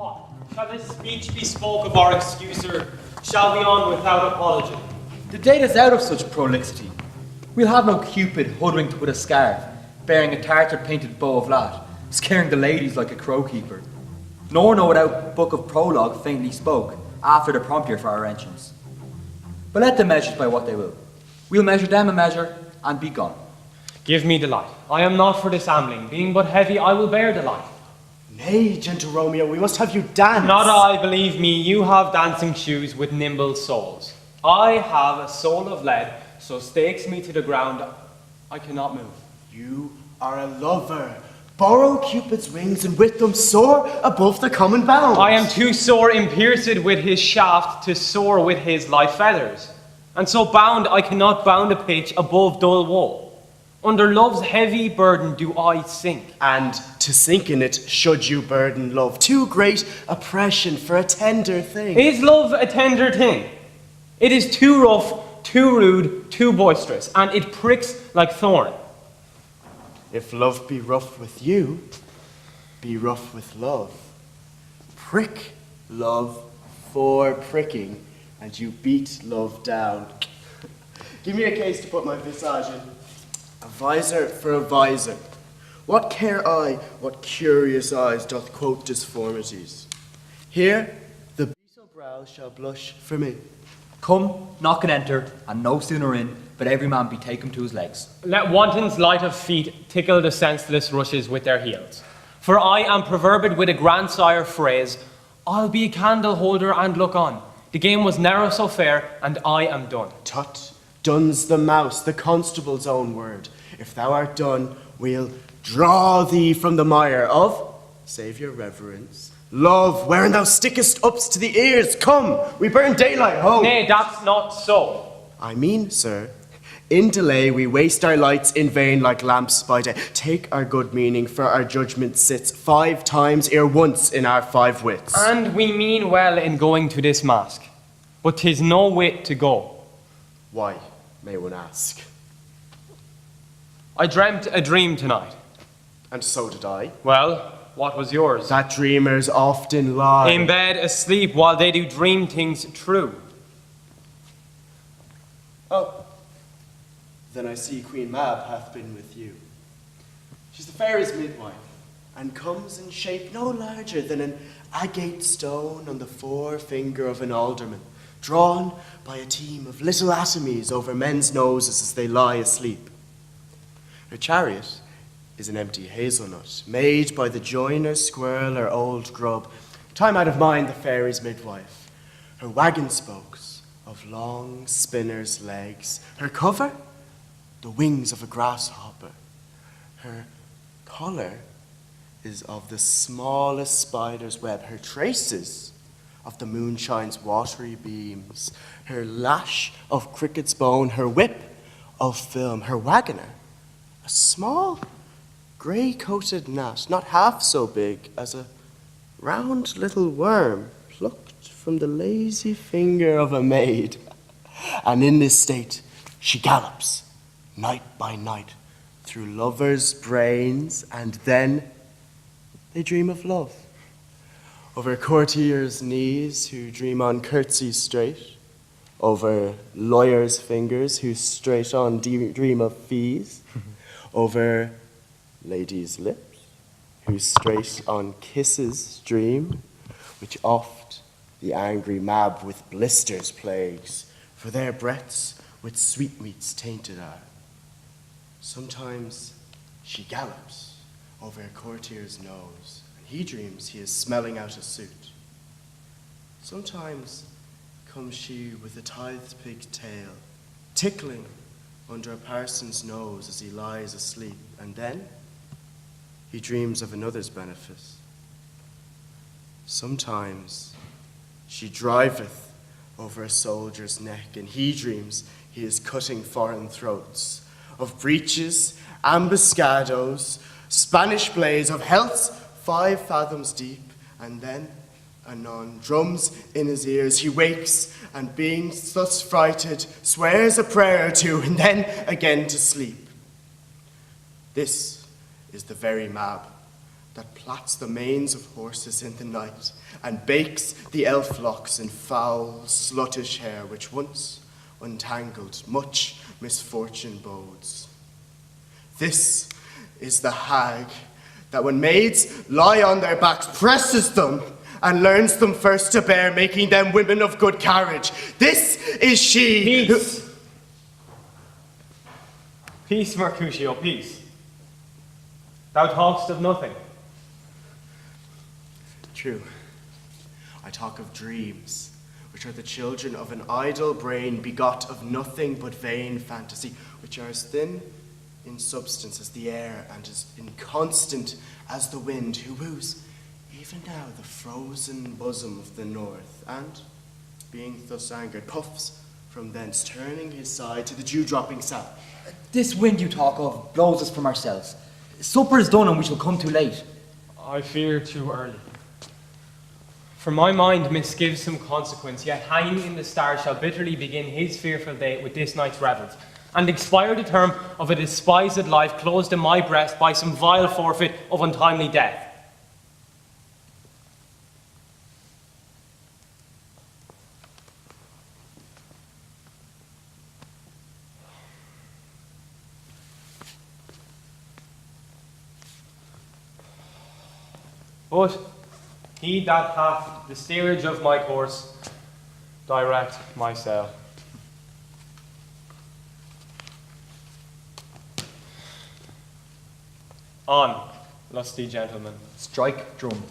What? Shall this speech be spoke of our excuser? Shall we on without apology? The date is out of such prolixity. We'll have no Cupid hoodwinked with a scarf, bearing a tartar-painted bow of lat, scaring the ladies like a crow-keeper. Nor no without book of prologue faintly spoke, after the prompter for our entrance. But let them measure by what they will. We'll measure them a measure, and be gone. Give me delight. I am not for dissembling. Being but heavy, I will bear delight. Nay, gentle Romeo, we must have you dance. Not I, believe me, you have dancing shoes with nimble soles. I have a soul of lead, so stakes me to the ground, I cannot move. You are a lover. Borrow Cupid's wings and with them soar above the common bound. I am too sore impierced with his shaft to soar with his light feathers. And so bound, I cannot bound a pitch above dull woe. Under love's heavy burden do I sink. And to sink in it should you burden love. Too great oppression for a tender thing. Is love a tender thing? It is too rough, too rude, too boisterous, and it pricks like thorn. If love be rough with you, be rough with love. Prick love for pricking, and you beat love down. Give me a case to put my visage in. A visor for a visor. What care I, what curious eyes doth quote disformities? Here the beetle brow shall blush for me. Come, knock and enter, and no sooner in, but every man be taken to his legs. Let wantons light of feet tickle the senseless rushes with their heels. For I am proverbed with a grandsire phrase, I'll be a candle holder and look on. The game was narrow so fair, and I am done. Tut, done's the mouse, the constable's own word. If thou art done, we'll draw thee from the mire of, save your reverence, love, wherein thou stickest ups to the ears. Come, we burn daylight home. Nay, that's not so. I mean, sir, in delay we waste our lights in vain like lamps by day. Take our good meaning, for our judgment sits 5 times ere once in our 5 wits. And we mean well in going to this mask, but 'tis no wit to go. Why, may one ask? I dreamt a dream tonight. And so did I. Well, what was yours? That dreamers often lie In bed, asleep, while they do dream things true. Oh, then I see Queen Mab hath been with you. She's the fairest midwife, and comes in shape no larger than an agate stone on the forefinger of an alderman, drawn by a team of little atomies over men's noses as they lie asleep. Her chariot is an empty hazelnut, made by the joiner, squirrel, or old grub. Time out of mind, the fairy's midwife. Her wagon spokes of long spinner's legs. Her cover, the wings of a grasshopper. Her collar is of the smallest spider's web. Her traces of the moonshine's watery beams. Her lash of cricket's bone. Her whip of film. Her wagoner, a small, grey-coated gnat, not half so big as a round little worm plucked from the lazy finger of a maid. And in this state she gallops, night by night, through lovers' brains, and then they dream of love. Over courtiers' knees who dream on curtsies straight, over lawyers' fingers who straight on dream of fees, over ladies' lips who straight on kisses dream, which oft the angry Mab with blisters plagues, for their breaths with sweetmeats tainted are. Sometimes she gallops over a courtier's nose, and he dreams he is smelling out a suit. Sometimes comes she with a tithe-pig tail, tickling under a parson's nose as he lies asleep, and then he dreams of another's benefice. Sometimes she driveth over a soldier's neck, and he dreams he is cutting foreign throats, of breaches, ambuscados, Spanish blades, of healths 5 fathoms deep, and then anon drums in his ears. He wakes, and being thus frighted, swears a prayer or two, and then again to sleep. This is the very Mab, that plats the manes of horses in the night, and bakes the elf locks in foul, sluttish hair, which once, untangled, much misfortune bodes. This is the hag that when maids lie on their backs, presses them, and learns them first to bear, making them women of good carriage. This is she. Peace. Peace, Mercutio, peace. Thou talk'st of nothing. True. I talk of dreams, which are the children of an idle brain, begot of nothing but vain fantasy, which are as thin in substance as the air, and as inconstant as the wind, who woos even now the frozen bosom of the north, and, being thus angered, puffs from thence, turning his side to the dew-dropping south. This wind you talk of blows us from ourselves. Supper is done and we shall come too late. I fear too early. For my mind misgives some consequence, yet hanging in the stars shall bitterly begin his fearful day with this night's revels, and expire the term of a despised life closed in my breast by some vile forfeit of untimely death. But he that hath the steerage of my course, direct my sail. On, lusty gentlemen. Strike drum.